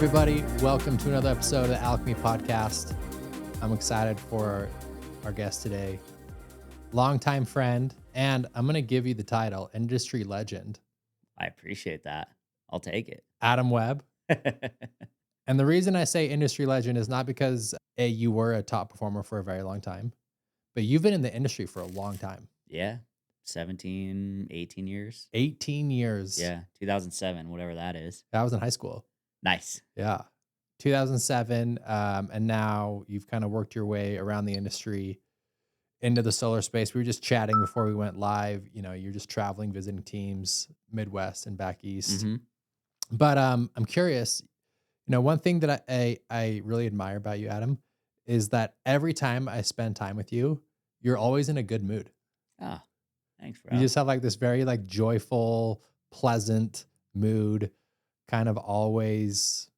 everybody? Welcome to another episode of the Alchemy Podcast. I'm excited for our guest today, longtime friend, and I'm going to give you the title, industry legend, I appreciate that. I'll take it. Adam Webb. And the reason I say industry legend is not because you were a top performer for a very long time, but you've been in the industry for a long time. Yeah. 17, 18 years. 18 years. Yeah. 2007, whatever that is. I was in high school. Nice. Yeah. 2007. And now you've kind of worked your way around the industry into the solar space. We were just chatting before we went live. You know, you're just traveling, visiting teams, Midwest and back East. Mm-hmm. But I'm curious, you know, one thing that I really admire about you, Adam, is that every time I spend time with you, you're always in a good mood. Ah, thanks, bro. You just have like this very like joyful, pleasant mood, kind of always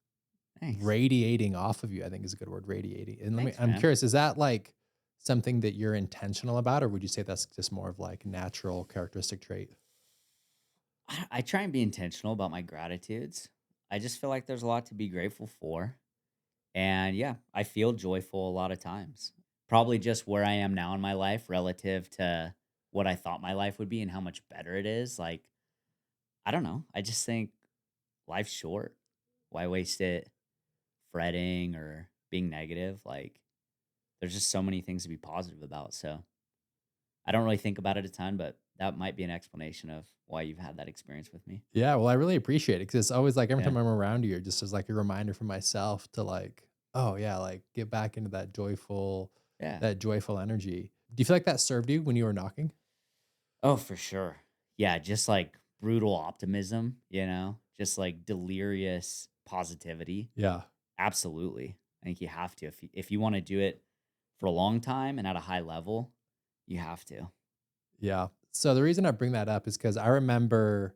Thanks. radiating off of you, I think is a good word, radiating. And Thanks, I'm man. curious, is that like something that you're intentional about, or would you say that's just more of like natural characteristic trait? I try and be intentional about my gratitudes. I just feel like there's a lot to be grateful for. And yeah, I feel joyful a lot of times. Probably just where I am now in my life relative to what I thought my life would be and how much better it is. Like, I don't know. I just think life's short. Why waste it fretting or being negative? Like, there's just so many things to be positive about. So I don't really think about it a ton, but that might be an explanation of why you've had that experience with me. Yeah, well, I really appreciate it because it's always like every Yeah. time I'm around you, just as like a reminder for myself to like, oh yeah, like get back into that joyful energy. Do you feel like that served you when you were knocking? Oh, for sure. Yeah, just like brutal optimism, just like delirious positivity. Yeah. Absolutely. I think you have to. If you want to do it for a long time and at a high level, you have to. Yeah. So the reason I bring that up is because I remember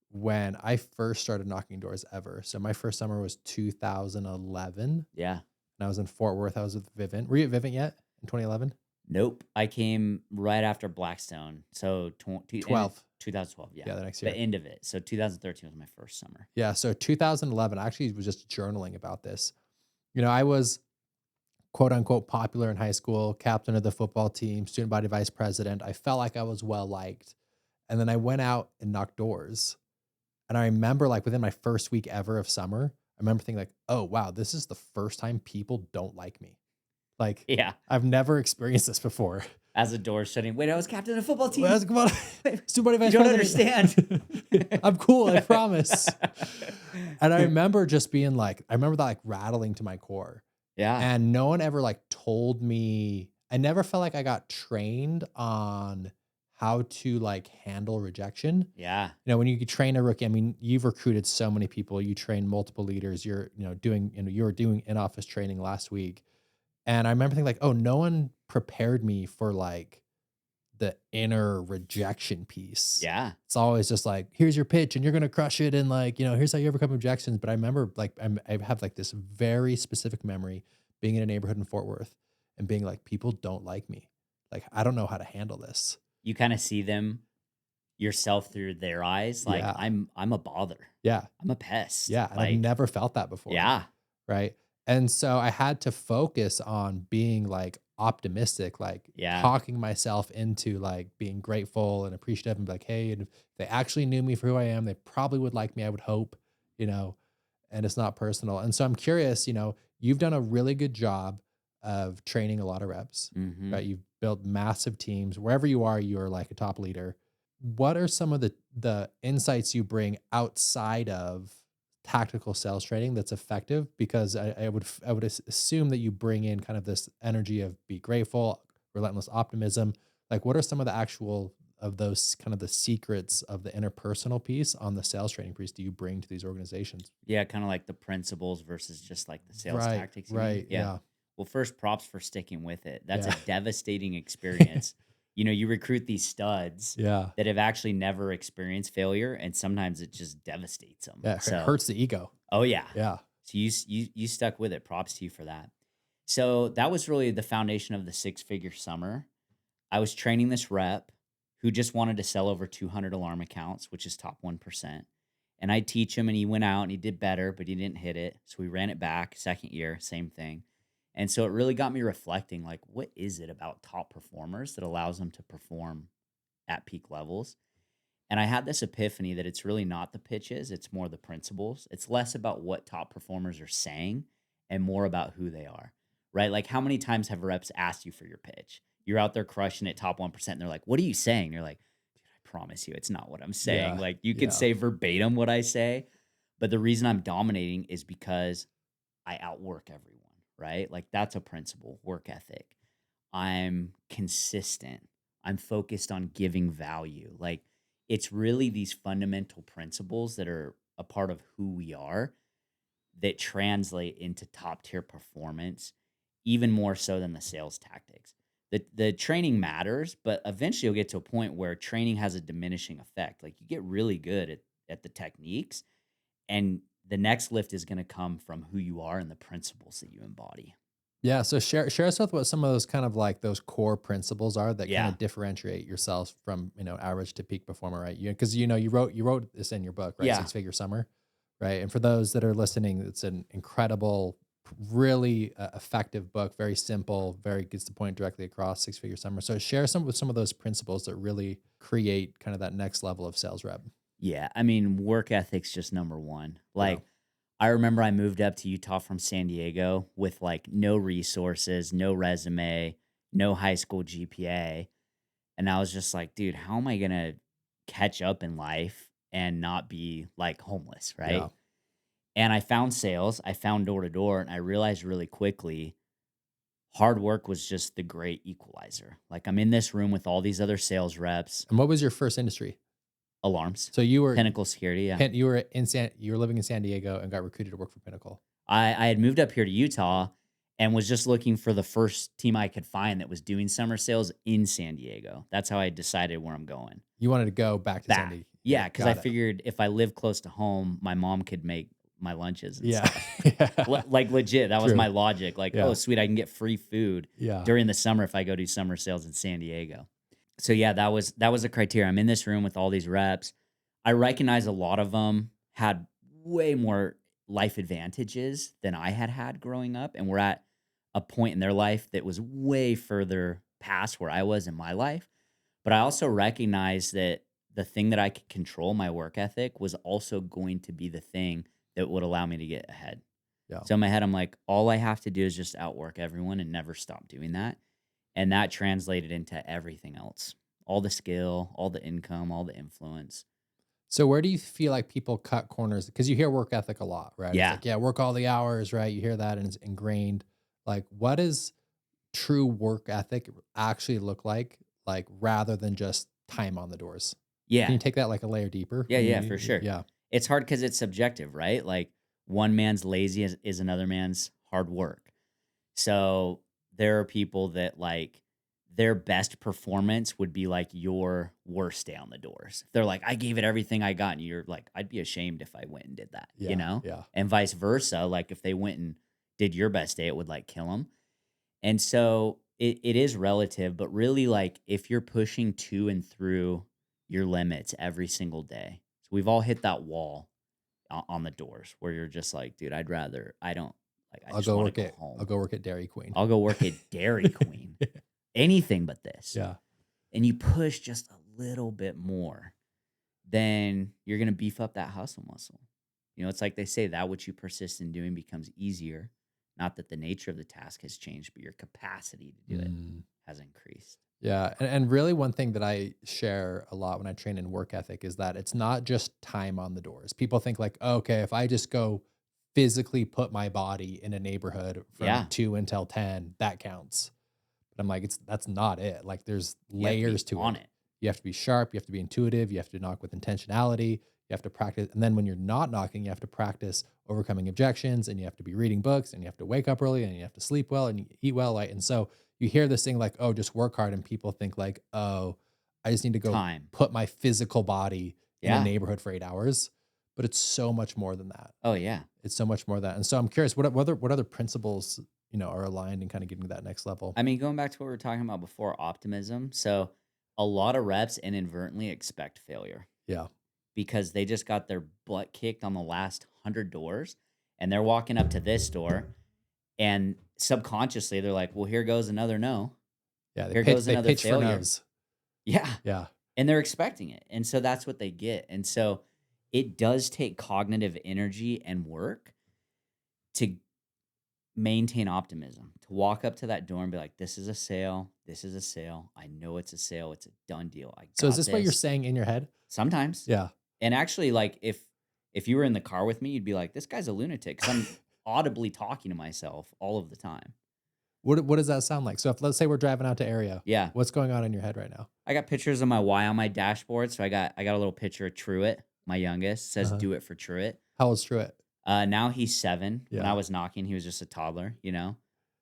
when I first started knocking doors ever. So my first summer was 2011, Yeah. and I was in Fort Worth. I was with Vivint. Were you at Vivint yet in 2011? Nope. I came right after Blackstone. So 12. 2012. Yeah. Yeah, the next The year. end of it. So 2013 was my first summer. Yeah. So 2011, I actually was just journaling about this. You know, I was quote unquote popular in high school, captain of the football team, student body vice president. I felt like I was well liked. And then I went out and knocked doors. And I remember like within my first week ever of summer, I remember thinking like, oh, wow, this is the first time people don't like me. Like, Yeah. I've never experienced this before. As the door shutting. Wait, I was captain of the football team. Well, come on. Student body vice You don't president. understand. I'm cool, I promise. And I remember just being like, I remember that like rattling to my core. Yeah. And no one ever like told me, I never felt like I got trained on how to like handle rejection. Yeah. You know, when you train a rookie, I mean, you've recruited so many people, you train multiple leaders, you were doing in-office training last week. And I remember thinking like, oh, no one prepared me for like the inner rejection piece. Yeah. It's always just like, here's your pitch and you're going to crush it. And like, you know, here's how you overcome objections. But I remember like, I have like this very specific memory being in a neighborhood in Fort Worth and being like, people don't like me. Like, I don't know how to handle this. You kind of see them yourself through their eyes. Like, Yeah. I'm a bother. Yeah. I'm a pest. Yeah. And Like, I've never felt that before. yeah. Right. And so I had to focus on being like optimistic, like Yeah. talking myself into like being grateful and appreciative and be like, hey, and if they actually knew me for who I am, they probably would like me, I would hope, you know, and it's not personal. And so I'm curious, you know, you've done a really good job of training a lot of reps, Mm-hmm. right? You've built massive teams. Wherever you are, you're like a top leader. What are some of the insights you bring outside of tactical sales training that's effective? Because I would assume that you bring in kind of this energy of be grateful, relentless optimism. Like, what are some of the actual of those kind of the secrets of the interpersonal piece on the sales training piece do you bring to these organizations? Yeah. Kind of like the principles versus just like the sales Right, tactics. you mean? right, yeah. Well, first, props for sticking with it. That's Yeah. a devastating experience. You recruit these studs Yeah, that have actually never experienced failure, and sometimes it just devastates them. yeah, it So, hurts the ego. oh yeah. Yeah, So you stuck with it. Props to you for that. So that was really the foundation of the 6-figure summer. I was training this rep who just wanted to sell over 200 alarm accounts, which is top 1%. And I teach him, and he went out and he did better, but he didn't hit it. So we ran it back. Second year, same thing. And so it really got me reflecting, like, what is it about top performers that allows them to perform at peak levels? And I had this epiphany that it's really not the pitches, it's more the principles. It's less about what top performers are saying and more about who they are, right? Like, how many times have reps asked you for your pitch? You're out there crushing it, top 1%, and they're like, what are you saying? And you're like, dude, I promise you, it's not what I'm saying. Yeah. Like, you could Yeah. say verbatim what I say, but the reason I'm dominating is because I outwork everyone, right? Like, that's a principle, work ethic. I'm consistent. I'm focused on giving value. Like, it's really these fundamental principles that are a part of who we are that translate into top tier performance, even more so than the sales tactics. The training matters, but eventually you'll get to a point where training has a diminishing effect. Like, you get really good at the techniques, and the next lift is going to come from who you are and the principles that you embody. Yeah. So share us with what some of those kind of like those core principles are that kind Yeah. of differentiate yourself from, average to peak performer, right? Because you wrote this in your book, right? Yeah. 6-Figure Summer, right? And for those that are listening, it's an incredible, really effective book, very simple, very gets the point directly across. 6-Figure Summer. So share some of those principles that really create kind of that next level of sales rep. Yeah. I mean, work ethic's just number one. Yeah. Like, I remember I moved up to Utah from San Diego with like no resources, no resume, no high school GPA. And I was just like, dude, how am I going to catch up in life and not be like homeless? Right. Yeah. And I found sales, I found door to door, and I realized really quickly hard work was just the great equalizer. Like, I'm in this room with all these other sales reps, And what was your first industry? alarms, So you were Pinnacle Security. Yeah. you were living in San Diego and got recruited to work for Pinnacle. I had moved up here to Utah and was just looking for the first team I could find that was doing summer sales in San Diego. That's how I decided where I'm going. You wanted to go back to San Back. Diego. Yeah, because I Got it. figured if I lived close to home, my mom could make my lunches and Yeah. stuff. Like, legit, that was True. my logic. Like, Yeah. oh, sweet, I can get free food Yeah. during the summer if I go do summer sales in San Diego. So yeah, that was a criteria. I'm in this room with all these reps. I recognize a lot of them had way more life advantages than I had growing up, and were at a point in their life that was way further past where I was in my life. But I also recognized that the thing that I could control, my work ethic, was also going to be the thing that would allow me to get ahead. Yeah. So in my head, I'm like, all I have to do is just outwork everyone and never stop doing that. And that translated into everything else. All the skill, all the income, all the influence. So where do you feel like people cut corners? Because you hear work ethic a lot, right? Yeah. It's like, yeah, work all the hours, right? You hear that and it's ingrained. Like, what does true work ethic actually look like rather than just time on the doors? Can Yeah. you take that like a layer deeper? Yeah, for sure. Yeah. It's hard because it's subjective, right? Like, one man's lazy is another man's hard work. So there are people that, like, their best performance would be like your worst day on the doors. They're like, I gave it everything I got. And you're like, I'd be ashamed if I went and did that, Yeah. you know? Yeah. And vice versa. Like, if they went and did your best day, it would like kill them. And so it is relative, but really, like, if you're pushing to and through your limits every single day. So we've all hit that wall on the doors where you're just like, dude, I I'll just go want work to go at home. I'll go work at Dairy Queen. I'll go work at Dairy Queen. Anything but this. Yeah. And you push just a little bit more, then you're going to beef up that hustle muscle. It's like they say, that which you persist in doing becomes easier. Not that the nature of the task has changed, but your capacity to do it has increased. Yeah. And really one thing that I share a lot when I train in work ethic is that it's not just time on the doors. People think like, oh, okay, if I just go physically put my body in a neighborhood from 2 until 10, that counts. But I'm like, that's not it. Like, there's layers to on it. it. You have to be sharp. You have to be intuitive. You have to knock with intentionality. You have to practice. And then when you're not knocking, you have to practice overcoming objections, and you have to be reading books, and you have to wake up early, and you have to sleep well, and you eat well. Like, and so you hear this thing like, oh, just work hard. And people think like, oh, I just need to go put my physical body in a neighborhood for 8 hours. But it's so much more than that. Oh yeah. It's so much more than that. And so I'm curious, what other principles, are aligned and kind of getting to that next level? I mean, going back to what we were talking about before, optimism. So a lot of reps inadvertently expect failure. Yeah. because they just got their butt kicked on the last 100 doors, and they're walking up to this door, and subconsciously they're like, well, here goes another no. Yeah, Here goes they another pitch for failure. no's. Yeah. Yeah. And they're expecting it. And so that's what they get. And so it does take cognitive energy and work to maintain optimism, to walk up to that door and be like, this is a sale. This is a sale. I know it's a sale. It's a done deal. I So is got this what you're this. saying in your head? Sometimes. Yeah. And actually, like if you were in the car with me, you'd be like, this guy's a lunatic. Because I'm audibly talking to myself all of the time. What does that sound like? So if let's say we're driving out to area, Yeah. what's going on in your head right now? I got pictures of my Y on my dashboard. So I got a little picture of Truett, my youngest. It says Uh-huh. do it for Truett. How old's Truett? Now he's 7. When Yeah. I was knocking, he was just a toddler,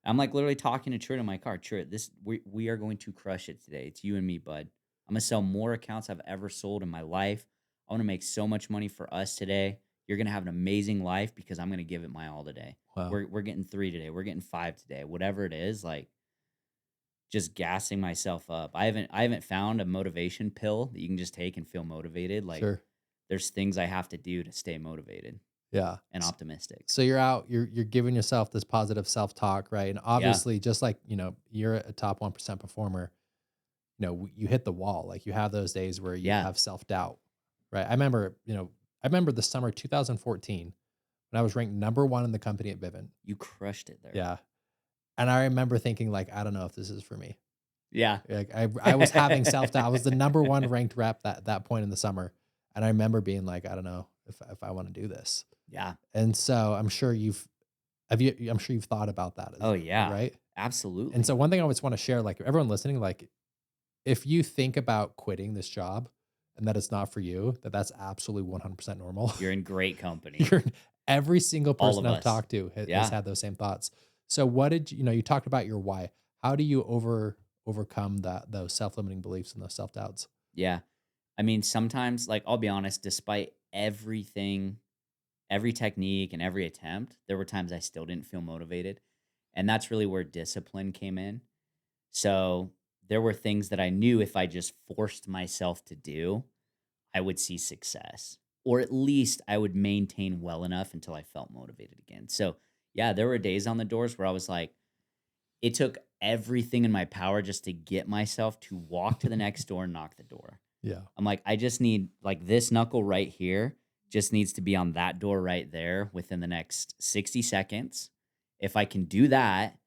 I'm like literally talking to Truett in my car. Truett, we are going to crush it today. It's you and me, bud. I'm gonna sell more accounts I've ever sold in my life. I want to make so much money for us today. You're gonna have an amazing life because I'm gonna give it my all today. Wow. We're getting 3 today. We're getting 5 today. Whatever it is, like just gassing myself up. I haven't found a motivation pill that you can just take and feel motivated. Like Sure. there's things I have to do to stay motivated Yeah. and optimistic. So you're out, you're giving yourself this positive self-talk, right? And obviously, just like, you're a top 1% performer, you hit the wall. Like you have those days where you Yeah. have self-doubt, right? I remember the summer 2014 when I was ranked number 1 in the company at Vivint. You crushed it there. Yeah. And I remember thinking like, I don't know if this is for me. Yeah. Like I was having self-doubt. I was the number 1 ranked rep that point in the summer. And I remember being like, I don't know if I want to do this. Yeah. And so I'm sure you've thought about that. Oh yeah. Right. Absolutely. And so one thing I always want to share, like everyone listening, like if you think about quitting this job and that it's not for you, that's absolutely 100% normal. You're in great company. Every single All person of I've us. talked to has had those same thoughts. So what did you talked about your why? How do you overcome those self-limiting beliefs and those self-doubts? Yeah. I mean, sometimes, like, I'll be honest, despite everything, every technique and every attempt, there were times I still didn't feel motivated. And that's really where discipline came in. So there were things that I knew if I just forced myself to do, I would see success. Or at least I would maintain well enough until I felt motivated again. So yeah, there were days on the doors where I was like, it took everything in my power just to get myself to walk to the next door and knock the door. Yeah. I'm like, I just need like this knuckle right here just needs to be on that door right there within the next 60 seconds. If I can do that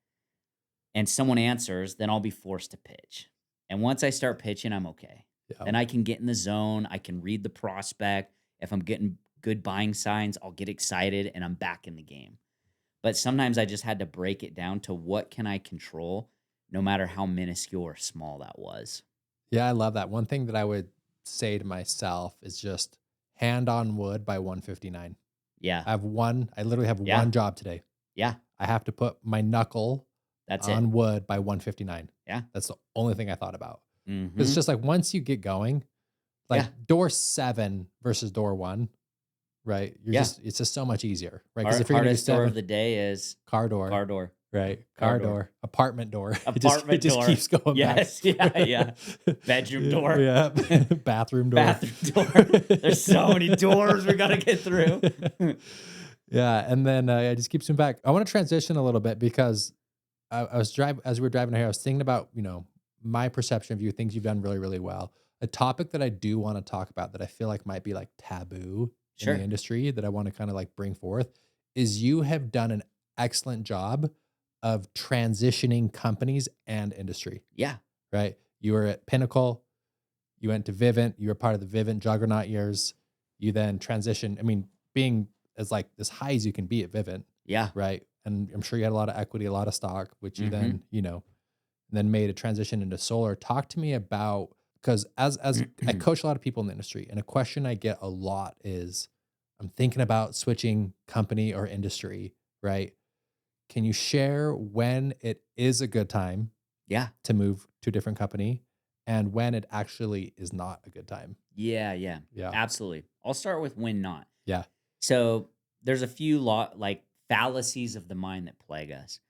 and someone answers, then I'll be forced to pitch. And once I start pitching, I'm okay. Yeah. Then I can get in the zone. I can read the prospect. If I'm getting good buying signs, I'll get excited and I'm back in the game. But sometimes I just had to break it down to what can I control, no matter how minuscule or small that was. Yeah, I love that. One thing that I would say to myself is just hand on wood by 1:59. Yeah. I literally have Yeah. one job today. Yeah. I have to put my knuckle That's on it. wood by 1:59. Yeah. That's the only thing I thought about. Mhm. It's just like once you get going, like Yeah. door 7 versus door 1, right? It's just so much easier, right? Because if you're gonna do Hardest door 7, of the day is car door, car door. right? Car Car door. door, apartment door. It Apartment just door. keeps going Yes. back. Yeah. Bedroom door. Yeah. Bathroom door. Bathroom door. There's so many doors we got to get through. Yeah, and then it just keeps me back. I want to transition a little bit because as we were driving here, I was thinking about my perception of you, things you've done really, really well. A topic that I do want to talk about that I feel like might be like taboo Sure. in the industry that I want to kind of like bring forth is you have done an excellent job of transitioning companies and industry. Yeah. Right? You were at Pinnacle, you went to Vivint, you were part of the Vivint juggernaut years. You then transitioned. I mean, being as like as high as you can be at Vivint, Yeah. right? And I'm sure you had a lot of equity, a lot of stock, which you Mhm. then made a transition into solar. Talk to me about, because as I coach a lot of people in the industry, and a question I get a lot is, I'm thinking about switching company or industry, right? Can you share when it is a good time Yeah. to move to a different company and when it actually is not a good time? Yeah. Yeah. Absolutely. I'll start with when not. Yeah. So there's a few like fallacies of the mind that plague us.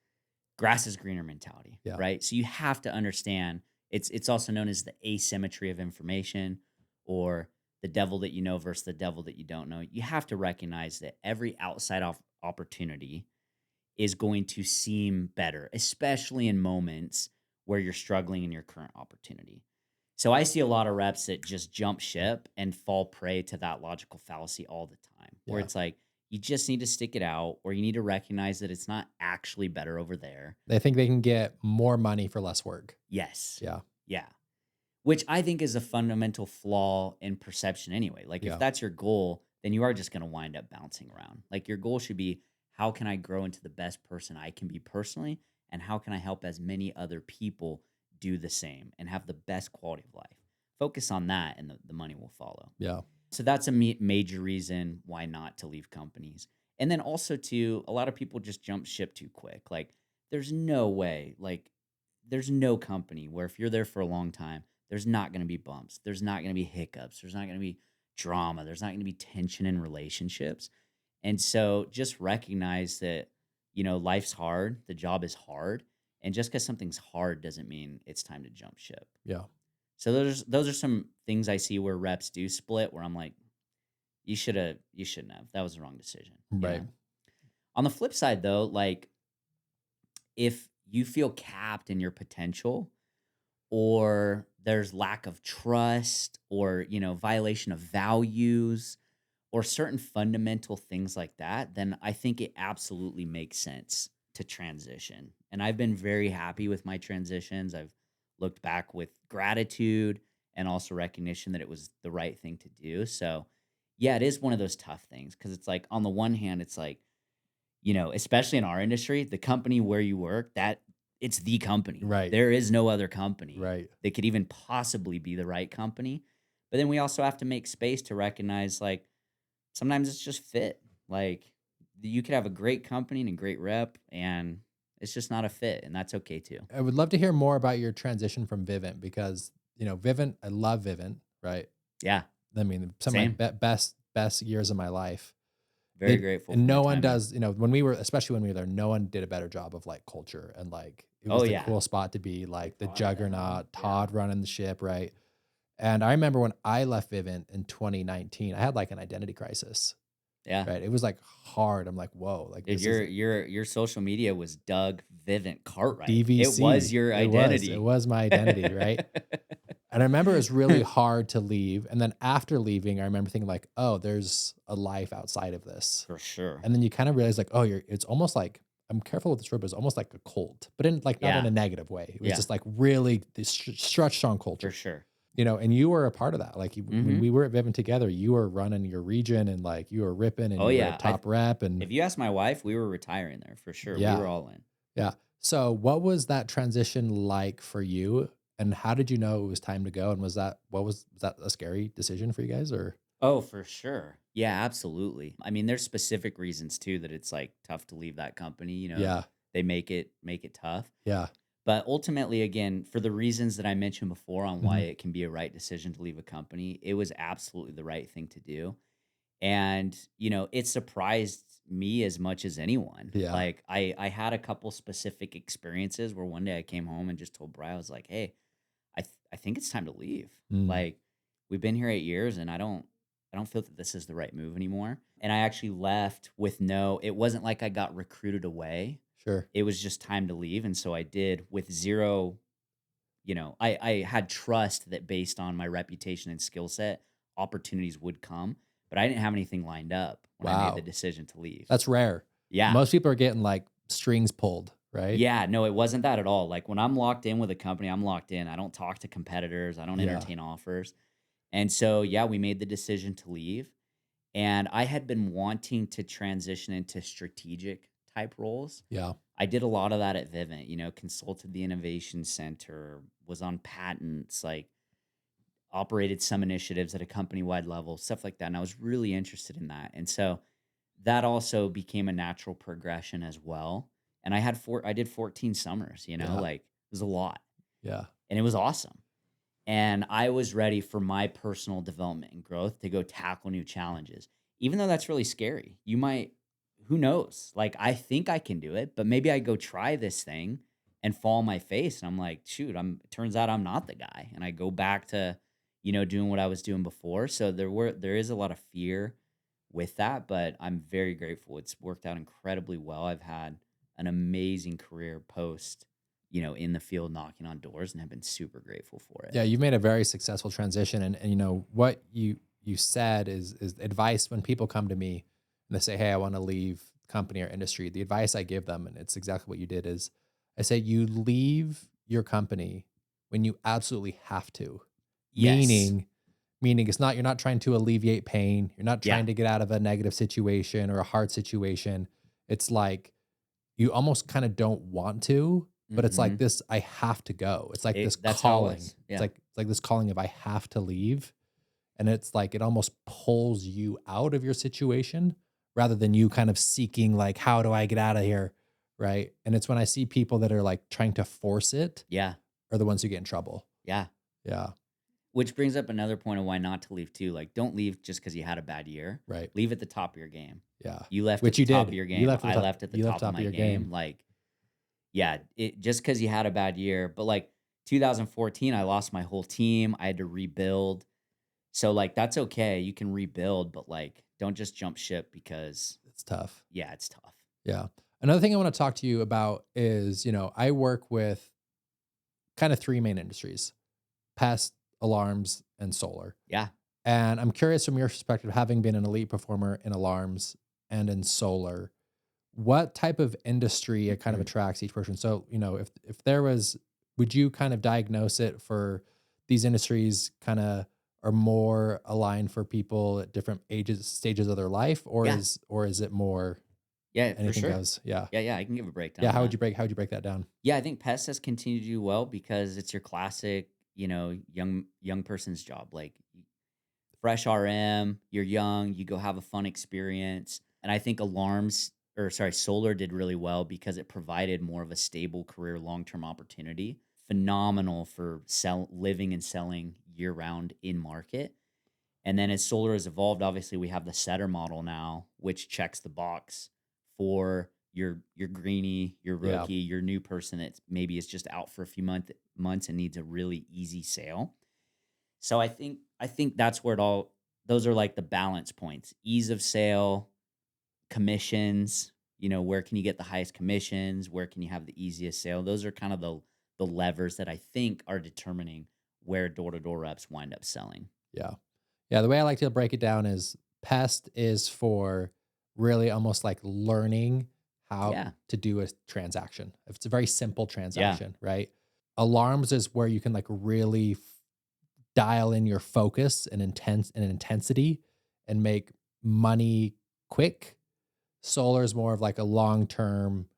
Grass is greener mentality, Yeah. right? So you have to understand it's also known as the asymmetry of information, or the devil that you know versus the devil that you don't know, you have to recognize that every outside opportunity is going to seem better, especially in moments where you're struggling in your current opportunity. So I see a lot of reps that just jump ship and fall prey to that logical fallacy all the time, where Yeah. it's like, you just need to stick it out, or you need to recognize that it's not actually better over there. They think they can get more money for less work. Yes. Yeah. Yeah. Which I think is a fundamental flaw in perception anyway. Like, if Yeah. that's your goal, then you are just going to wind up bouncing around. Like, your goal should be, how can I grow into the best person I can be personally? And how can I help as many other people do the same and have the best quality of life? Focus on that, and the money will follow. Yeah. So that's a major reason why not to leave companies. And then also, too, a lot of people just jump ship too quick. Like, there's no way, like, there's no company where if you're there for a long time, there's not going to be bumps. There's not going to be hiccups. There's not going to be drama. There's not going to be tension in relationships. And so just recognize that, life's hard. The job is hard. And just because something's hard doesn't mean it's time to jump ship. Yeah. So those are some things I see where reps do split, where I'm like, you shouldn't have. That was the wrong decision. Right. On the flip side, though, like, if you feel capped in your potential, or there's lack of trust, or violation of values, or certain fundamental things like that, then I think it absolutely makes sense to transition. And I've been very happy with my transitions. I've looked back with gratitude and also recognition that it was the right thing to do. So yeah, it is one of those tough things, because it's like, on the one hand, it's like, especially in our industry, the company where you work, that it's the company. Right. There is no other company Right. that could even possibly be the right company. But then we also have to make space to recognize, like, sometimes it's just fit. Like, you could have a great company and a great rep, and it's just not a fit, and that's okay too. I would love to hear more about your transition from Vivint, because, Vivint, I love Vivint, right? Yeah, I mean, some same. of my best years of my life. Very grateful. And for no my one time there. does, especially when we were there, no one did a better job of like culture, and like it Oh, was the yeah. cool spot to be, like the Todd, juggernaut, yeah. Todd running the ship, right? And I remember when I left Vivint in 2019, I had like an identity crisis, Yeah. right? It was like hard. I'm like, whoa, like Dude, this is your social media was Doug Vivint Cartwright. DVC. It was your identity. It was my identity, right? And I remember it was really hard to leave. And then after leaving, I remember thinking like, oh, there's a life outside of this. For sure. And then you kind of realize like, oh, it's almost like, I'm careful with this word, but it's almost like a cult, but in like, not in Yeah. a negative way. It was Yeah. just like really this stretched on culture, For sure. and you were a part of that. Like when Mhm. we were at Vivint together, you were running your region, and like you were ripping, and Oh, you were yeah. a top rep. And If you ask my wife, we were retiring there for sure. Yeah. We were all in. yeah. So what was that transition like for you? And how did you know it was time to go? And was that a scary decision for you guys, or? Oh, for sure. Yeah, absolutely. I mean, there's specific reasons too that it's like tough to leave that company. Yeah. They make it tough. Yeah. But ultimately, again, for the reasons that I mentioned before on why Mhm. it can be a right decision to leave a company, it was absolutely the right thing to do. And, it surprised me as much as anyone. Yeah. Like, I had a couple specific experiences where one day I came home and just told Bri, I was like, hey, I think it's time to leave. Mm. Like, we've been here 8 years, and I don't feel that this is the right move anymore. And I actually left with it wasn't like I got recruited away. Sure. It was just time to leave. And so I did, with zero, I had trust that based on my reputation and skill set, opportunities would come, but I didn't have anything lined up when I Wow. made the decision to leave. That's rare. Yeah. Most people are getting like strings pulled, right? Yeah, no, it wasn't that at all. Like, when I'm locked in with a company, I'm locked in. I don't talk to competitors. I don't Yeah. entertain offers. And so, yeah, we made the decision to leave. And I had been wanting to transition into strategic type roles. Yeah. I did a lot of that at Vivint, consulted the innovation center, was on patents, like operated some initiatives at a company-wide level, stuff like that. And I was really interested in that. And so that also became a natural progression as well. And I did 14 summers, Yeah. like, it was a lot. Yeah. And it was awesome. And I was ready for my personal development and growth to go tackle new challenges. Even though that's really scary. Who knows? Like, I think I can do it, but maybe I go try this thing and fall on my face. And I'm like, shoot, turns out I'm not the guy. And I go back to, doing what I was doing before. So there is a lot of fear with that, but I'm very grateful. It's worked out incredibly well. I've had an amazing career post, in the field knocking on doors, and have been super grateful for it. Yeah, you've made a very successful transition, and what you said is advice when people come to me and they say, "Hey, I want to leave company or industry." The advice I give them, and it's exactly what you did, is I say you leave your company when you absolutely have to. Yes. Meaning, it's not, you're not trying to alleviate pain, you're not Yeah. trying to get out of a negative situation or a hard situation. It's like you almost kind of don't want to, but it's like Hmm. this, I have to go. It's like this That's how it calling. was. It's Yeah. like this calling of I have to leave. And it's like it almost pulls you out of your situation rather than you kind of seeking like, how do I get out of here? Right. And it's when I see people that are like trying to force it Yeah. are the ones who get in trouble. Yeah. Yeah. Which brings up another point of why not to leave too. Like, don't leave just because you had a bad year. Right. Leave at the top of your game. Yeah. You left at Which the you top of did. your You game. left at the I top. left at the You left top of top of my your game. game. Like, yeah, it just because you had a bad year. But like 2014, I lost my whole team. I had to rebuild. So like that's okay. You can rebuild, but like don't just jump ship because It's tough. yeah, it's tough. Yeah. Another thing I want to talk to you about is, I work with kind of three main industries: pest, alarms, and solar. Yeah. And I'm curious from your perspective, having been an elite performer in alarms and in solar, what type of industry it kind of attracts each person. So, if there was, would you kind of diagnose it for these industries kind of are more aligned for people at different ages, stages of their life, Yeah. or is it more Yeah, for anything sure. goes? Yeah. Yeah, yeah. I can give a breakdown Yeah. on that. How would you break that down? Yeah, I think Pest has continued to do well because it's your classic, young person's job. Like fresh RM, you're young, you go have a fun experience. And I think Solar did really well because it provided more of a stable career, long-term opportunity. Phenomenal for living and selling year round in market. And then as solar has evolved, obviously we have the setter model now, which checks the box for your greenie, your Yeah. rookie, your new person that maybe is just out for a few months and needs a really easy sale. So I think that's where it all those are like the balance points. Ease of sale, commissions, where can you get the highest commissions, where can you have the easiest sale? Those are kind of the levers that I think are determining where door-to-door reps wind up selling. Yeah. Yeah. The way I like to break it down is pest is for really almost like learning how Yeah. to do a transaction. If it's a very simple Yeah. transaction, right? Alarms is where you can like really dial in your focus and intensity and make money quick. Solar is more of like a long term,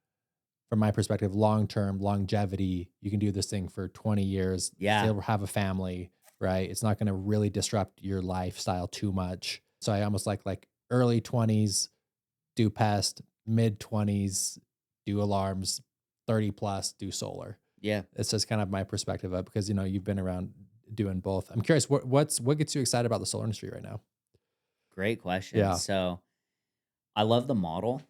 from my perspective, long term longevity. You can do this thing for 20 years, Yeah. still have a family, right? It's not going to really disrupt your lifestyle too much. So I almost like early 20s, do pest, mid 20s, do alarms, 30 plus, do solar. Yeah. It's just kind of my perspective of, because you've been around doing both. I'm curious, what gets you excited about the solar industry right now? Great question. Yeah. So I love the model.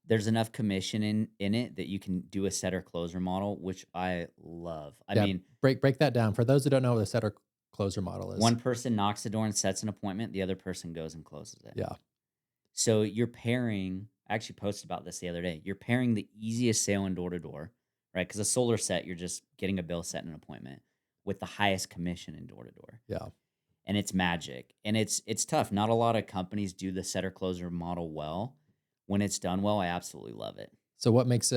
There's enough commission in it that you can do a setter closer model, which I love. I Yeah. mean, Break that down for those who don't know what a setter closer model is. one person knocks the door and sets an appointment, the other person goes and closes it. Yeah. So you're pairing, I actually posted about this the other day. You're pairing the easiest sale in door to door, right? Because a solar set, you're just getting a bill, setting an appointment with the highest commission in door to door. Yeah. And it's magic. And it's tough. Not a lot of companies do the setter closer model well. When it's done well, I absolutely love it. So what makes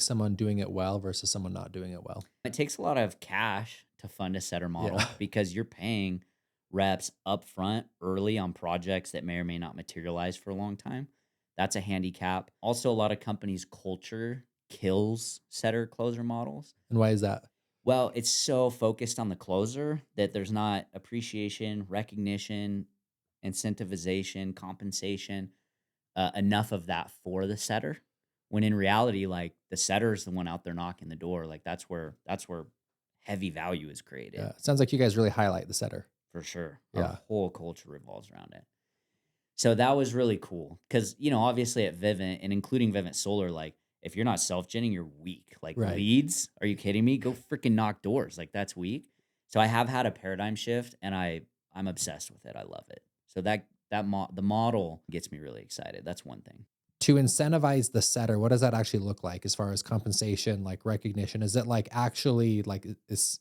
someone doing it well versus someone not doing it well? It takes a lot of cash to fund a setter model Yeah. because you're paying reps upfront early on projects that may or may not materialize for a long time. That's a handicap. Also, a lot of companies' culture kills setter closer models. And why is that? Well, it's so focused on the closer that there's not appreciation, recognition, incentivization, compensation, enough of that for the setter. When in reality, like the setter is the one out there knocking the door. Like that's where heavy value is created Yeah. It sounds like you guys really highlight the setter. for sure. Our Yeah. whole culture revolves around it. So that was really cool because obviously at Vivint and including Vivint Solar, like if you're not self genning, you're weak. Like Right. leads, are you kidding me? Go freaking knock doors. Like that's weak. So I have had a paradigm shift, and I'm obsessed with it. I love it. So the model gets me really excited. That's one thing. To incentivize the setter, what does that actually look like as far as compensation, like recognition? Is it like actually like is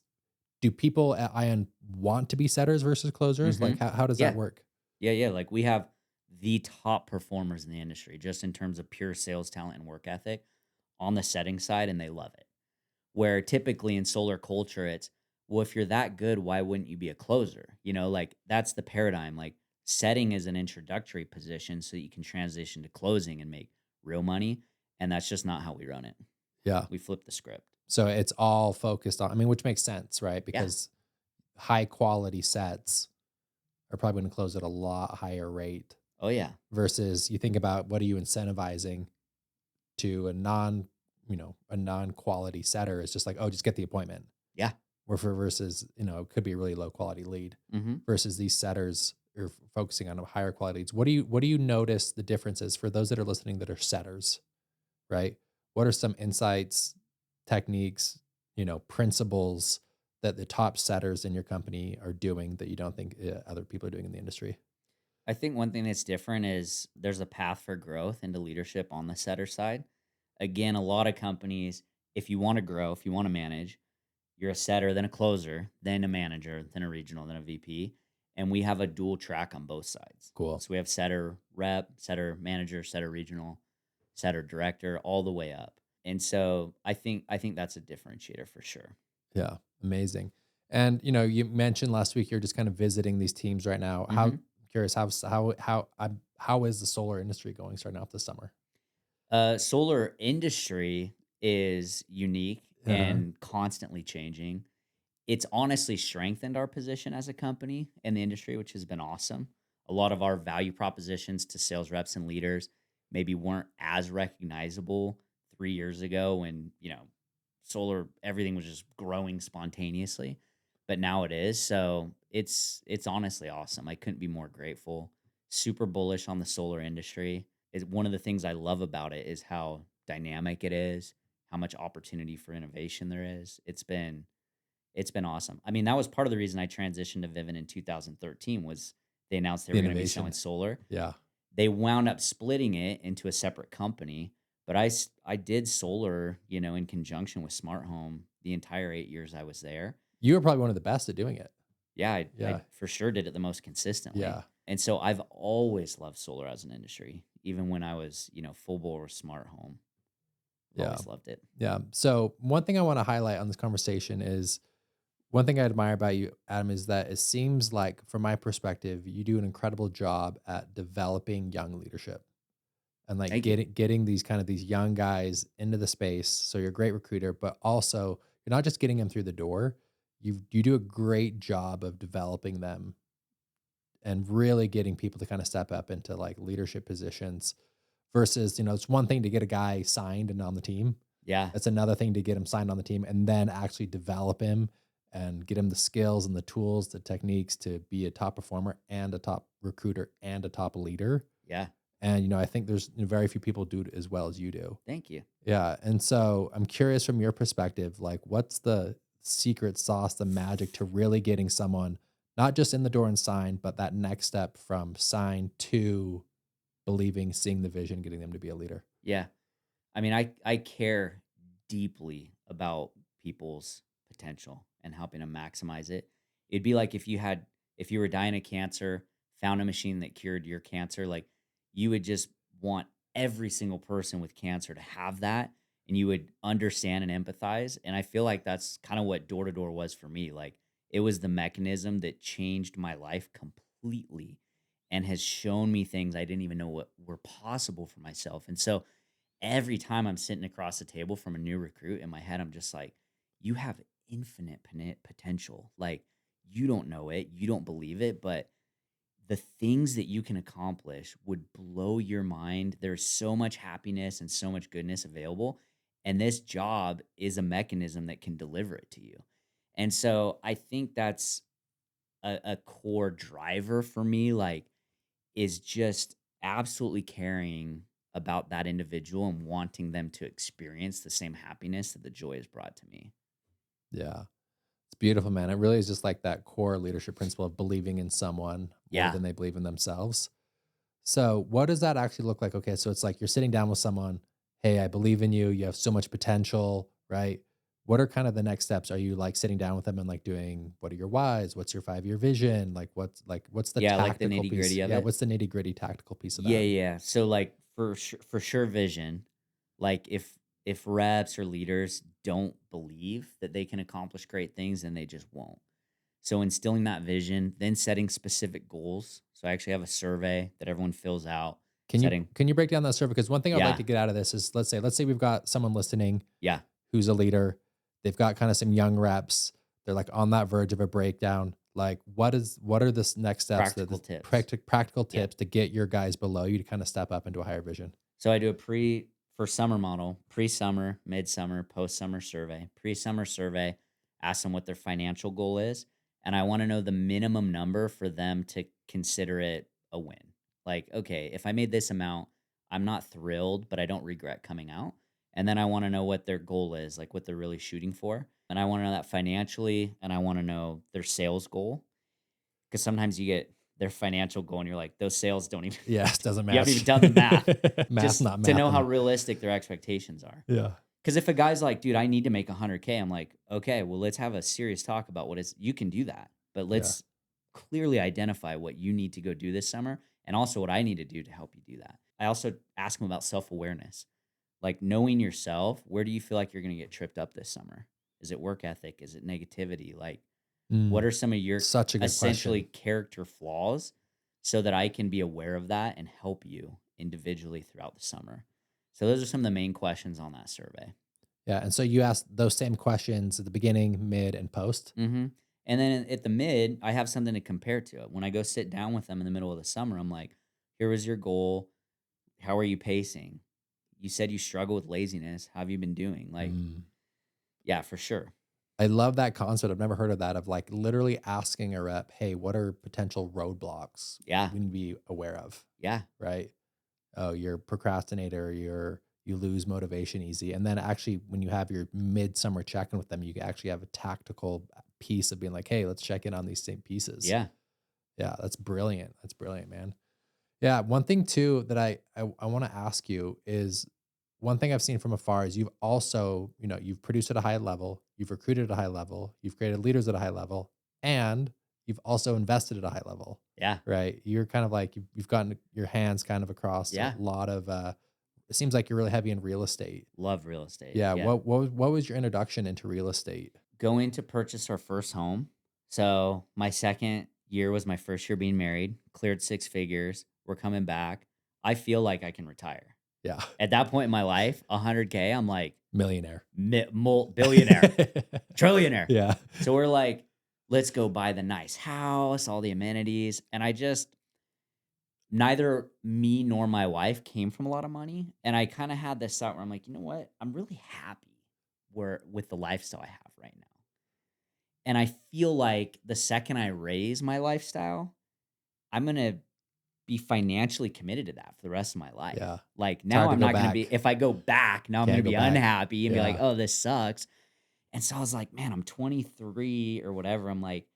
do people at Ion want to be setters versus closers? Hmm. Like how does that Yeah, work? yeah. Like we have the top performers in the industry, just in terms of pure sales talent and work ethic on the setting side, and they love it. Where typically in solar culture, it's, well, if you're that good, why wouldn't you be a closer? Like that's the paradigm. Like setting is an introductory position so that you can transition to closing and make real money. And that's just not how we run it. Yeah. We flip the script. So it's all focused on, I mean, which makes sense, right? Yeah. Because high quality sets are probably going to close at a lot higher rate Oh, yeah. versus you think about what are you incentivizing to a non quality setter is just like, oh, just get the appointment. Yeah. Or for versus, it could be a really low quality lead Hmm. versus these setters are focusing on higher quality leads. What do you notice the differences for those that are listening that are setters, right? What are some insights, techniques, principles that the top setters in your company are doing that you don't think other people are doing in the industry? I think one thing that's different is there's a path for growth into leadership on the setter side. Again, a lot of companies, if you want to grow, if you want to manage, you're a setter, then a closer, then a manager, then a regional, then a VP. And we have a dual track on both sides. Cool. So we have setter rep, setter manager, setter regional, setter director, all the way up. And so I think that's a differentiator for sure. Yeah, amazing. And you mentioned last week you're just kind of visiting these teams right now. Hmm. Curious how is the solar industry going starting off this summer? Solar industry is unique Uh-huh. and constantly changing. It's honestly strengthened our position as a company in the industry, which has been awesome. A lot of our value propositions to sales reps and leaders maybe weren't as recognizable 3 years ago when, solar everything was just growing spontaneously. But now it is. So it's honestly awesome. I couldn't be more grateful. Super bullish on the solar industry. Is one of the things I love about it is how dynamic it is, how much opportunity for innovation there is. It's been awesome. I mean, that was part of the reason I transitioned to Vivint in 2013 was they announced they The were going to be selling innovation. solar. Yeah. They wound up splitting it into a separate company, but I did solar, in conjunction with Smart Home the entire 8 years I was there. You were probably one of the best at doing it. Yeah, I Yeah. for sure did it the most consistently. Yeah. And so I've always loved solar as an industry, even when I was, full bore with Smart Home. I've Yeah. always loved it. Yeah. So one thing I want to highlight on this conversation is one thing I admire about you, Adam, is that it seems like, from my perspective, you do an incredible job at developing young leadership and like Thank you. getting these young guys into the space. So you're a great recruiter, but also you're not just getting them through the door. You do a great job of developing them and really getting people to kind of step up into like leadership positions versus, it's one thing to get a guy signed and on the team. Yeah. It's another thing to get him signed on the team and then actually develop him and get him the skills and the tools, the techniques to be a top performer and a top recruiter and a top leader. Yeah. And, I think there's very few people do it as well as you do. Thank you. Yeah. And so I'm curious from your perspective, like what's the secret sauce, the magic to really getting someone not just in the door and signed, but that next step from sign to believing, seeing the vision, getting them to be a leader. Yeah. I mean, I care deeply about people's potential and helping them maximize it. It'd be like if you were dying of cancer, found a machine that cured your cancer, like you would just want every single person with cancer to have that and you would understand and empathize. And I feel like that's kind of what door to door was for me. Like it was the mechanism that changed my life completely and has shown me things I didn't even know what were possible for myself. And so every time I'm sitting across the table from a new recruit in my head, I'm just like, you have infinite potential. Like, you don't know it, you don't believe it, but the things that you can accomplish would blow your mind. There's so much happiness and so much goodness available. And this job is a mechanism that can deliver it to you. And so I think that's a core driver for me. Like, is just absolutely caring about that individual and wanting them to experience the same happiness that the joy has brought to me. Yeah. beautiful, man. It really is just like that core leadership principle of believing in someone more Yeah. than they believe in themselves. So what does that actually look like? Okay, so it's like you're sitting down with someone, "Hey, I believe in you. You have so much potential," right? What are kind of the next steps? Are you like sitting down with them and like doing what are your whys? What's your 5-year vision? What's the Yeah, like the tactical nitty piece? gritty of Yeah, it. what's the nitty-gritty tactical piece of Yeah, that? yeah. So like for sure vision, like if reps or leaders don't believe that they can accomplish great things, then they just won't. So instilling that vision, then setting specific goals. So I actually have a survey that everyone fills out, Can you setting can you break down that survey? Because one thing I'd like yeah, to get out of this is let's say we've got someone listening yeah, who's a leader. They've got kind of some young reps. They're like on that verge of a breakdown. Like, what are the next steps that practical the tips. practical Yeah. tips to get your guys below you to kind of step up into a higher vision? So I do a for summer model, pre-summer, midsummer, post-summer survey. Pre-summer survey, ask them what their financial goal is, and I want to know the minimum number for them to consider it a win. Like, okay, if I made this amount, I'm not thrilled, but I don't regret coming out. And then I want to know what their goal is, like what they're really shooting for. And I want to know that financially, and I want to know their sales goal because sometimes you get their financial goal and you're like, those sales don't even Yes, doesn't you haven't even match. done the math Math's just not to know how mathing. realistic their expectations are. Yeah. Because if a guy's like, dude, I need to make 100K, I'm like, okay, well, let's have a serious talk about what is you can do that, but Yeah. let's clearly identify what you need to go do this summer and also what I need to do to help you do that. I also ask them about self awareness, like knowing yourself. Where do you feel like you're going to get tripped up this summer? Is it work ethic? Is it negativity? Like, what Mm, are some of your such a good essentially question. character flaws so that I can be aware of that and help you individually throughout the summer? So those are some of the main questions on that survey. Yeah. And so you asked those same questions at the beginning, mid, and post. And then at the mid, I have something to compare to it. When I go sit down with them in the middle of the summer, I'm like, here was your goal. How are you pacing? You said you struggle with laziness. How have you been doing? Like, Mm. yeah, for sure. I love that concept. I've never heard of that, of like literally asking a rep, "Hey, what are potential roadblocks Yeah. we need to be aware of?" Yeah. Right? Oh, you're a procrastinator, you lose motivation easy. And then actually when you have your midsummer check-in with them, you actually have a tactical piece of being like, "Hey, let's check in on these same pieces." Yeah. Yeah, that's brilliant. That's brilliant, man. Yeah, one thing too that I want to ask you is one thing I've seen from afar is you've also, you've produced at a high level, you've recruited at a high level, you've created leaders at a high level, and you've also invested at a high level, Yeah. right? You're kind of like you've gotten your hands kind of across a Yeah. lot of it seems like you're really heavy in real estate. Love real estate. Yeah, Yeah. what was your introduction into real estate? Going to purchase our first home. So my second year was my first year being married, cleared 6 figures. We're coming back. I feel like I can retire. Yeah. At that point in my life, 100K, I'm like Millionaire. billionaire, trillionaire. Yeah. So we're like, let's go buy the nice house, all the amenities. And I just, neither me nor my wife came from a lot of money. And I kind of had this thought where I'm like, you know what? I'm really happy with the lifestyle I have right now. And I feel like the second I raise my lifestyle, I'm going to be financially committed to that for the rest of my life. Yeah. Like It's now hard to I'm go not going to be, back. if I go back, now I'm going to Can't go be back. unhappy and be like, Yeah. oh, this sucks. And so I was like, man, I'm 23 or whatever. I'm like,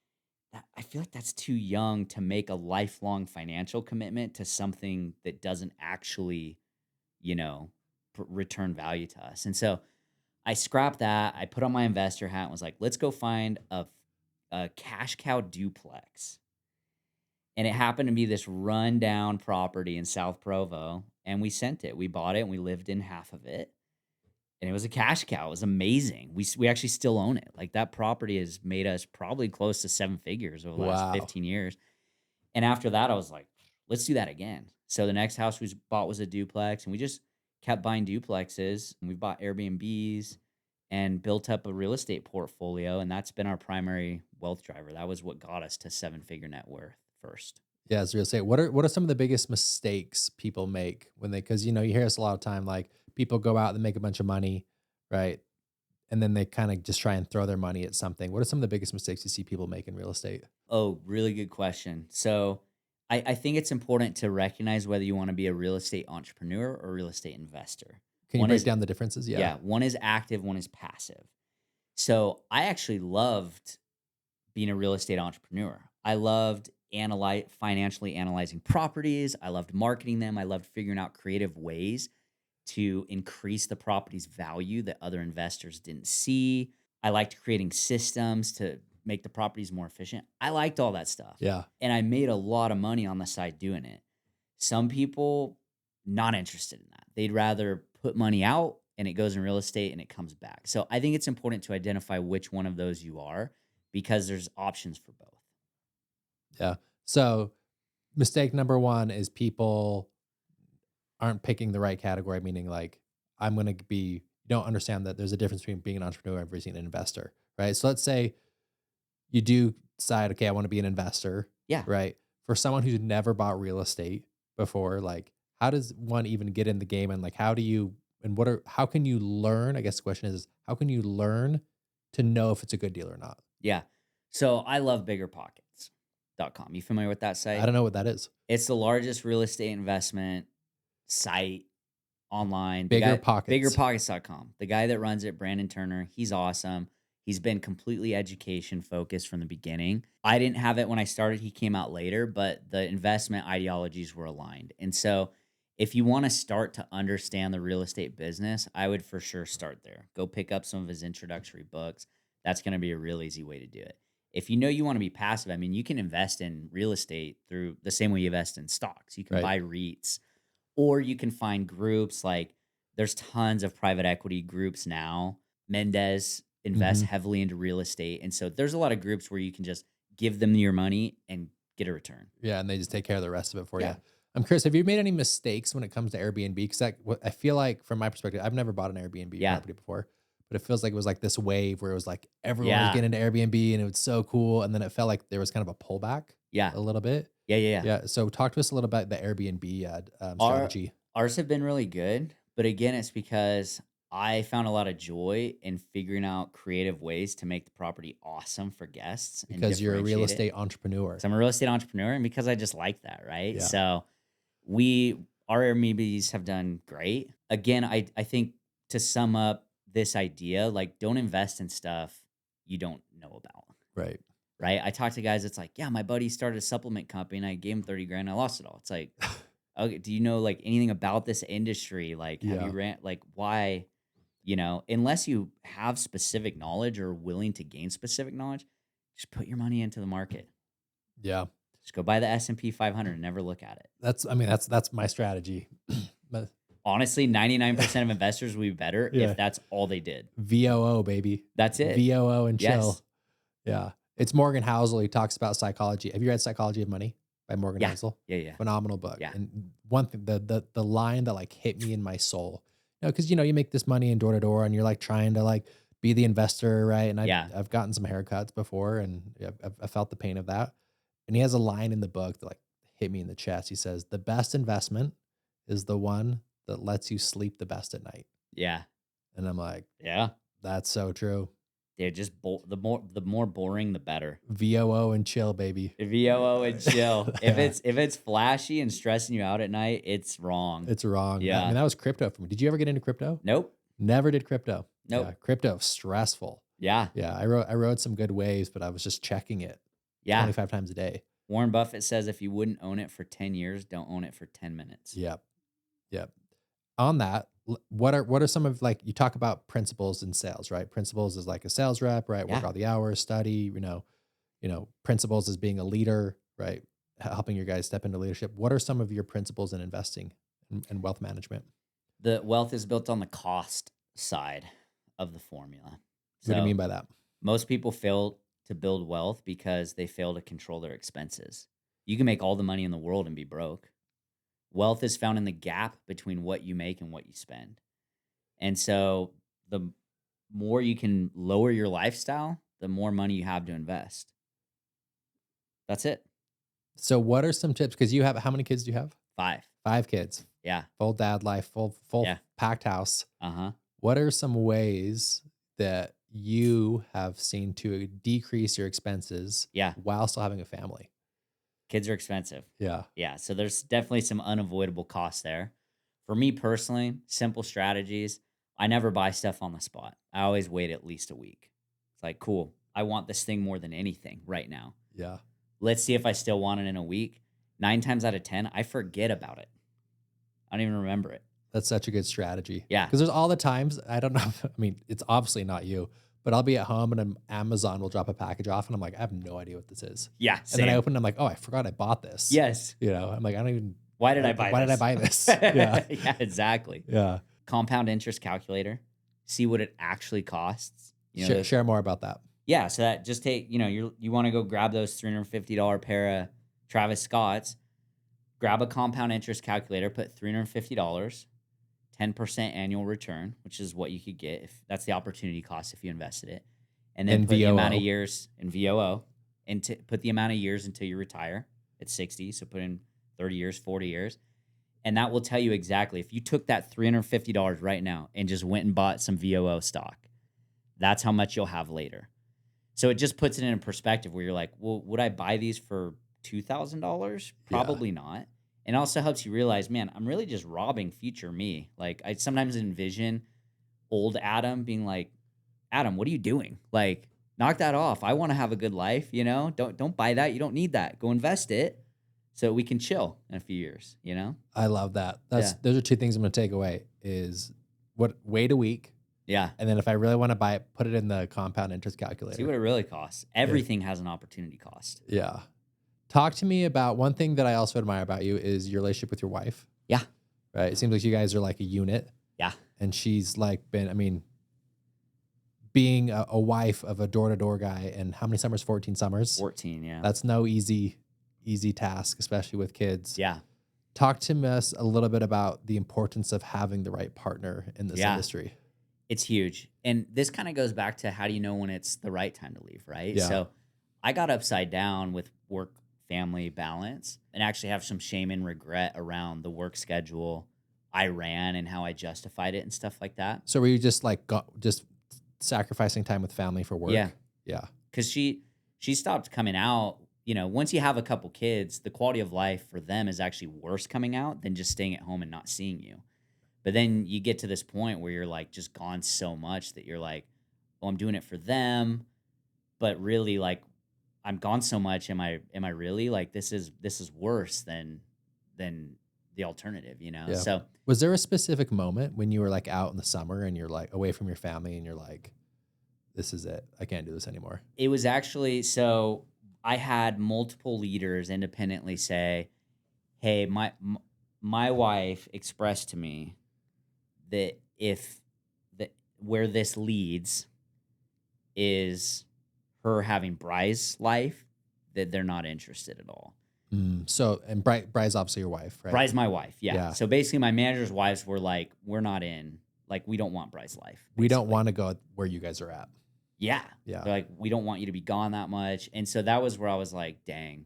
I feel like that's too young to make a lifelong financial commitment to something that doesn't actually, you know, return value to us. And so I scrapped that. I put on my investor hat and was like, let's go find a cash cow duplex. And it happened to be this rundown property in South Provo. And we sent it. We bought it and we lived in half of it. And it was a cash cow. It was amazing. We actually still own it. Like that property has made us probably close to 7 figures over the last Wow. 15 years. And after that, I was like, let's do that again. So the next house we bought was a duplex, and we just kept buying duplexes. And we bought Airbnbs and built up a real estate portfolio. And that's been our primary wealth driver. That was what got us to 7-figure net worth first. Yeah, I was gonna say, what are some of the biggest mistakes people make when they, because you hear us a lot of time, like people go out and make a bunch of money, right? And then they kind of just try and throw their money at something. What are some of the biggest mistakes you see people make in real estate? Oh, really good question. So I think it's important to recognize whether you want to be a real estate entrepreneur or real estate investor. Can you One break is, down the differences? Yeah. yeah, one is active, one is passive. So I actually loved being a real estate entrepreneur. I loved financially analyzing properties. I loved marketing them. I loved figuring out creative ways to increase the property's value that other investors didn't see. I liked creating systems to make the properties more efficient. I liked all that stuff. Yeah. And I made a lot of money on the side doing it. Some people not interested in that. They'd rather put money out and it goes in real estate and it comes back. So I think it's important to identify which one of those you are because there's options for both. Yeah. So mistake number one is people aren't picking the right category, meaning like I'm going to be, you don't understand that there's a difference between being an entrepreneur and being an investor, right? So let's say you do decide, okay, I want to be an investor, Yeah. right? For someone who's never bought real estate before, like how does one even get in the game and like how do you, and how can you learn? I guess the question is, how can you learn to know if it's a good deal or not? Yeah. So I love biggerpockets.com. You familiar with that I site? don't know what that is. It's the largest real estate investment site online. Bigger Pockets. Biggerpockets.com. The guy that runs it, Brandon Turner, he's awesome. He's been completely education focused from the beginning. I didn't have it when I started. He came out later, but the investment ideologies were aligned. And so if you want to start to understand the real estate business, I would for sure start there. Go pick up some of his introductory books. That's going to be a real easy way to do it. If you know you want to be passive, I mean, you can invest in real estate through the same way you invest in stocks. You can Right. buy REITs, or you can find groups like there's tons of private equity groups now. Mendez invests heavily into real estate. And so there's a lot of groups where you can just give them your money and get a return. Yeah, and they just take care of the rest of it for Yeah. you. I'm curious, have you made any mistakes when it comes to Airbnb? Because I feel like, from my perspective, I've never bought an Airbnb Yeah. property before, but it feels like it was like this wave where it was like everyone was Yeah. getting into Airbnb and it was so cool, and then it felt like there was kind of a pullback Yeah. a little bit. Yeah. Yeah. So talk to us a little about the Airbnb strategy. Ours have been really good. But again, it's because I found a lot of joy in figuring out creative ways to make the property awesome for guests. And Because you're a real differentiate it. estate entrepreneur. 'Cause I'm a real estate entrepreneur and because I just like that, right? Yeah. So our Airbnbs have done great. Again, I think to sum up this idea, like don't invest in stuff you don't know about, Right. right? I talk to guys, it's like, yeah, my buddy started a supplement company and I gave him 30 grand. I lost it all. It's like, okay, do you know like anything about this industry? Like, have Yeah. you ran, like, why, unless you have specific knowledge or willing to gain specific knowledge, just put your money into the market. Yeah. Just go buy the S&P 500 and never look at it. That's my strategy. But Honestly, 99% of investors would be better Yeah. if that's all they did. VOO, baby. That's it. VOO and chill. Yes. Yeah. It's Morgan Housel. He talks about psychology. Have you read Psychology of Money by Morgan Yeah. Housel? Yeah. Phenomenal book. Yeah. And one thing, the line that like hit me in my soul, because you make this money in door to door and you're like trying to like be the investor, right? And I've gotten some haircuts before and I've felt the pain of that. And he has a line in the book that like hit me in the chest. He says, the best investment is the one that lets you sleep the best at night. Yeah. And I'm like, Yeah. that's so true. They're just the more boring, the better. VOO and chill, baby. VOO and chill. If Yeah. it's flashy and stressing you out at night, it's wrong. It's wrong. Yeah. I mean, that was crypto for me. Did you ever get into crypto? Nope. Never did crypto. Nope. Yeah, crypto, stressful. Yeah. Yeah, I rode some good waves, but I was just checking it Yeah. 25 times a day. Warren Buffett says if you wouldn't own it for 10 years, don't own it for 10 minutes. Yep. On that, what are some of, like, you talk about principles in sales, right? Principles is like a sales rep, right? Work Yeah. all the hours, study, principles is being a leader, right? Helping your guys step into leadership. What are some of your principles in investing and wealth management? The wealth is built on the cost side of the formula. What do you So mean by that? most people fail to build wealth because they fail to control their expenses. You can make all the money in the world and be broke. Wealth is found in the gap between what you make and what you spend. And so the more you can lower your lifestyle, the more money you have to invest. That's it. So what are some tips? Because how many kids do you have? 5. 5 kids. Yeah. Full dad life, full Yeah. packed house. Uh-huh. What are some ways that you have seen to decrease your expenses Yeah. while still having a family? Kids are expensive. Yeah. Yeah. So there's definitely some unavoidable costs there. For me personally, simple strategies. I never buy stuff on the spot. I always wait at least a week. It's like, cool. I want this thing more than anything right now. Yeah. Let's see if I still want it in a week. 9 times out of 10, I forget about it. I don't even remember it. That's such a good strategy. Yeah. Because there's all the times, I don't know, I mean, it's obviously not you, but I'll be at home and Amazon will drop a package off and I'm like, I have no idea what this is. Yeah, And then I open it, I'm like, oh, I forgot I bought this. Yes. You know, I'm like, I don't even. Why did I buy this? Why did I buy this? Yeah. Yeah, exactly. Yeah. Compound interest calculator. See what it actually costs. You know, Share more about that. Yeah, so that just take, you want to go grab those $350 pair of Travis Scotts, grab a compound interest calculator, put $350, 10% annual return, which is what you could get if that's the opportunity cost if you invested it. And then put the amount of years in VOO and put the amount of years until you retire at 60. So put in 30 years, 40 years. And that will tell you exactly if you took that $350 right now and just went and bought some VOO stock, that's how much you'll have later. So it just puts it in a perspective where you're like, well, would I buy these for $2,000? Probably not. And also helps you realize, man, I'm really just robbing future me. Like I sometimes envision old Adam being like, Adam, what are you doing? Like, knock that off. I want to have a good life, you know? Don't buy that. You don't need that. Go invest it so we can chill in a few years, you know? I love that. Those are two things I'm going to take away is wait a week. Yeah. And then if I really want to buy it, put it in the compound interest calculator. See what it really costs. Everything has an opportunity cost. Yeah. Talk to me about one thing that I also admire about you is your relationship with your wife. Yeah. Right. It seems like you guys are like a unit. Yeah. And she's like being a wife of a door-to-door guy, and how many summers? 14 summers? 14, yeah. That's no easy task, especially with kids. Yeah. Talk to us a little bit about the importance of having the right partner in this industry. It's huge. And this kind of goes back to how do you know when it's the right time to leave, right? Yeah. So I got upside down with work-family balance and actually have some shame and regret around the work schedule I ran and how I justified it and stuff like that. So were you just just sacrificing time with family for work? Yeah. Yeah. Because she stopped coming out. You know, once you have a couple kids, the quality of life for them is actually worse coming out than just staying at home and not seeing you. But then you get to this point where you're like just gone so much that you're like, oh, I'm doing it for them. But really, like, I'm gone so much. Am I really like this is worse than the alternative, you know? Yeah. So was there a specific moment when you were like out in the summer and you're like away from your family and you're like, this is it. I can't do this anymore. it was actually so I had multiple leaders independently say, hey, my wife expressed to me that where this leads is her having Bry's life, that they're not interested at all. So, and Bry's obviously your wife, right? Bry's my wife, yeah. Yeah. So basically my manager's wives were like, we're not in. Like, we don't want Bry's life. We don't basically. want to go where you guys are at. Yeah. Yeah. They're like, we don't want you to be gone that much. And so that was where I was like, dang,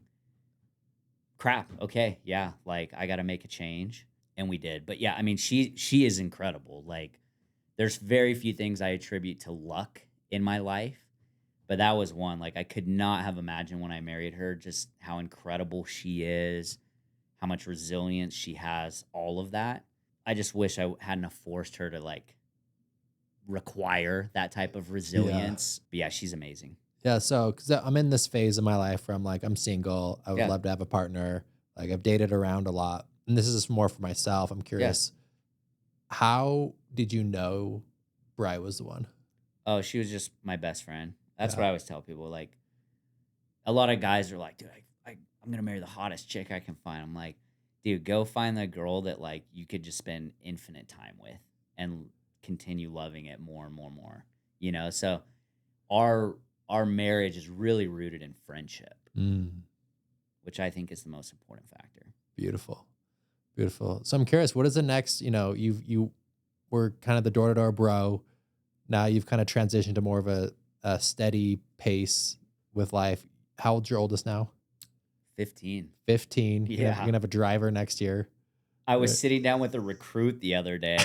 crap. Okay. Yeah. Like, I got to make a change. And we did. But yeah, I mean, she is incredible. Like, there's very few things I attribute to luck in my life. But that was one. Like, I could not have imagined when I married her just how incredible she is, how much resilience she has, all of that. I just wish I hadn't have forced her to, like, require that type of resilience. But yeah, she's amazing. Yeah. So, because I'm in this phase of my life where I'm like, I'm single. I would love to have a partner. Like, I've dated around a lot. And this is more for myself. I'm curious. How did you know Bry was the one? Oh, she was just my best friend. That's what I always tell people. Like, a lot of guys are like, dude, I'm going to marry the hottest chick I can find. I'm like, dude, go find the girl that, like, you could just spend infinite time with and continue loving it more and more and more. You know? So our marriage is really rooted in friendship, which I think is the most important factor. Beautiful. Beautiful. So I'm curious, what is the next, you were kind of the door-to-door bro. Now you've kind of transitioned to more of a steady pace with life. How old's your oldest now? 15. 15. Yeah. You're going to have a driver next year. I was sitting down with a recruit the other day,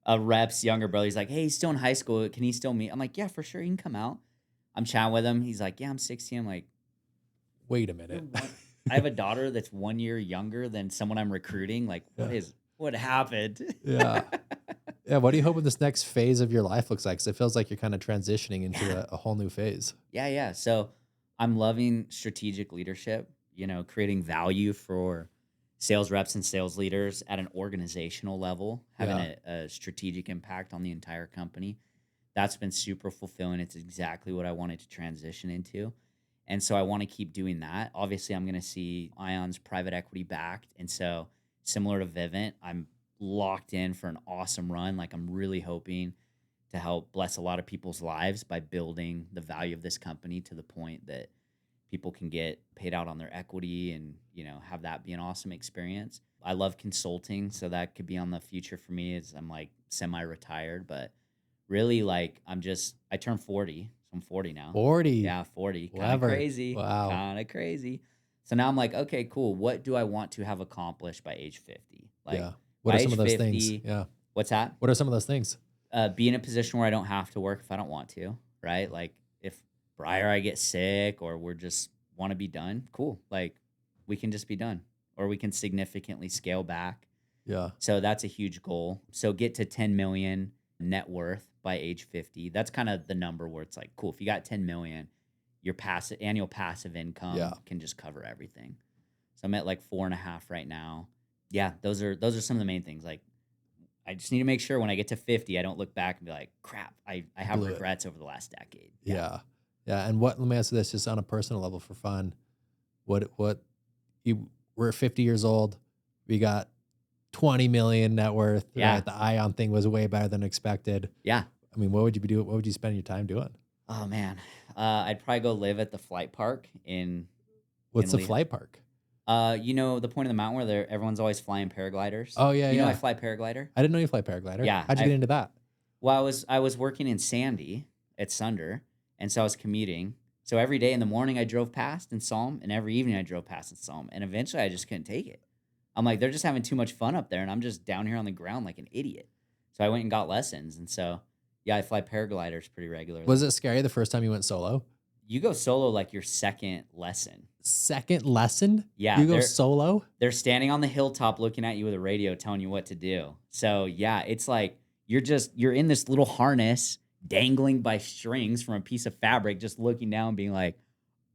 a rep's younger brother. He's like, hey, he's still in high school. Can he still meet? I'm like, yeah, for sure. He can come out. I'm chatting with him. He's like, yeah, I'm 16. I'm like, wait a minute. I have a daughter that's 1 year younger than someone I'm recruiting. Like, what happened? Yeah. Yeah. What do you hope this next phase of your life looks like? 'Cause it feels like you're kind of transitioning into Yeah. a whole new phase. Yeah. So I'm loving strategic leadership, creating value for sales reps and sales leaders at an organizational level, having Yeah. a strategic impact on the entire company. That's been super fulfilling. It's exactly what I wanted to transition into. And so I want to keep doing that. Obviously, I'm going to see Ion's private equity backed. And so, similar to Vivint, I'm locked in for an awesome run. Like, I'm really hoping to help bless a lot of people's lives by building the value of this company to the point that people can get paid out on their equity and, have that be an awesome experience. I love consulting. So, that could be on the future for me as I'm like semi retired. But really, like, I turned 40. So I'm 40 now. 40. Yeah, 40. Kind of Clever. crazy. Wow. Kind of crazy. So now I'm like, okay, cool. What do I want to have accomplished by age 50? Like Yeah. What by are some age of those things? 50, Yeah. what's that? What are some of those things? Be in a position where I don't have to work if I don't want to, right? Like if Briar I get sick or we're just want to be done, cool. Like we can just be done or we can significantly scale back. Yeah. So that's a huge goal. So get to 10 million net worth by age 50. That's kind of the number where it's like, cool, if you got 10 million, your annual passive income Yeah. can just cover everything. So I'm at like 4.5 right now. Yeah, those are some of the main things. Like I just need to make sure when I get to 50, I don't look back and be like, crap, I have Blew it. regrets over the last decade. Yeah. Yeah. And let me ask you this just on a personal level for fun. We're 50 years old. We got 20 million net worth. Yeah. Right? The Ion thing was way better than expected. Yeah. I mean, what would you be doing? What would you spend your time doing? Oh man. I'd probably go live at the flight park in What's the Lehigh. flight park? The point of the mountain where everyone's always flying paragliders. Oh yeah, You know yeah. I fly paraglider. I didn't know you fly paraglider. Yeah, How'd you get into that? Well, I was working in Sandy at Sunder, and so I was commuting. So every day in the morning I drove past and saw them, and every evening I drove past and saw them. And eventually I just couldn't take it. I'm like, they're just having too much fun up there, and I'm just down here on the ground like an idiot. So I went and got lessons, and so yeah, I fly paragliders pretty regularly. Was it scary the first time you went solo? You go solo like your second lesson. Second lesson? Yeah, You go solo? They're standing on the hilltop looking at you with a radio telling you what to do. So yeah, it's like you're in this little harness dangling by strings from a piece of fabric, just looking down being like,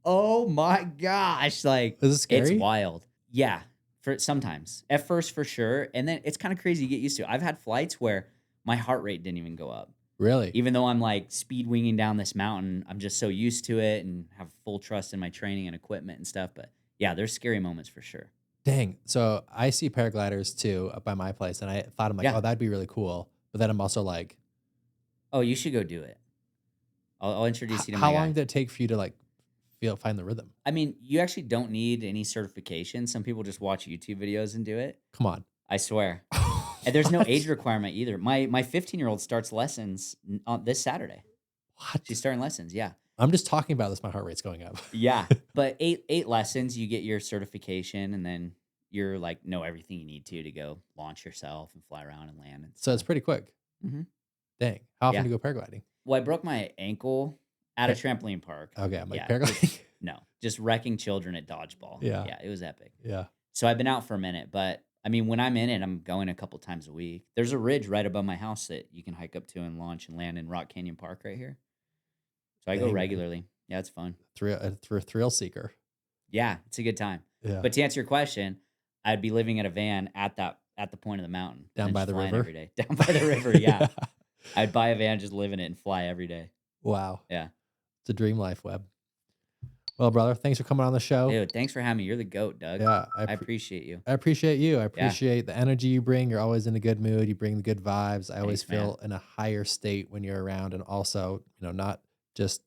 oh my gosh. Like Is it scary? it's wild. Yeah. For sometimes. At first for sure. And then it's kind of crazy to get used to. I've had flights where my heart rate didn't even go up. Really? Even though I'm like speed winging down this mountain, I'm just so used to it and have full trust in my training and equipment and stuff. But yeah, there's scary moments for sure. Dang. So I see paragliders too up by my place, and I thought I'm like, Yeah. oh, that'd be really cool. But then I'm also like, Oh, you should go do it. I'll introduce you to my how guy. long did it take for you to like find the rhythm? I mean, you actually don't need any certification. Some people just watch YouTube videos and do it. Come on. I swear. And there's no age requirement either. My 15-year-old starts lessons on this Saturday. What? She's starting lessons. Yeah. I'm just talking about this. My heart rate's going up. Yeah. But eight lessons, you get your certification, and then you're like know everything you need to go launch yourself and fly around and land. And So it's pretty quick. Mhm. Dang. How often Yeah. do you go paragliding? Well, I broke my ankle at a trampoline park. Okay, I'm like, Yeah, paragliding? No, just wrecking children at dodgeball. Yeah. Yeah, it was epic. Yeah. So I've been out for a minute, but I mean, when I'm in it, I'm going a couple times a week. There's a ridge right above my house that you can hike up to and launch and land in Rock Canyon Park right here. So I Dang, go man. regularly. Yeah, it's fun. Thrill seeker. Yeah, it's a good time. Yeah. But to answer your question, I'd be living at a van at the point of the mountain. Down and by just the flying river? every day. Down by the river, yeah. I'd buy a van, just live in it, and fly every day. Wow. Yeah. It's a dream life, Webb. Well, brother, thanks for coming on the show. Dude, thanks for having me. You're the GOAT, Doug. Yeah. I appreciate you. I appreciate you. I appreciate the energy you bring. You're always in a good mood. You bring the good vibes. I always Thanks, man. feel in a higher state when you're around. And also, not just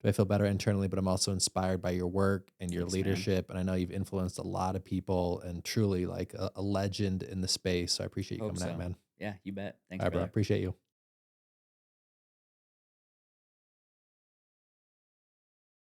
do I feel better internally, but I'm also inspired by your work and your Thanks, man. leadership. And I know you've influenced a lot of people and truly like a legend in the space. So I appreciate you Hope coming out, so. man. Yeah, you bet. Thanks, All right, bro. brother. Appreciate you.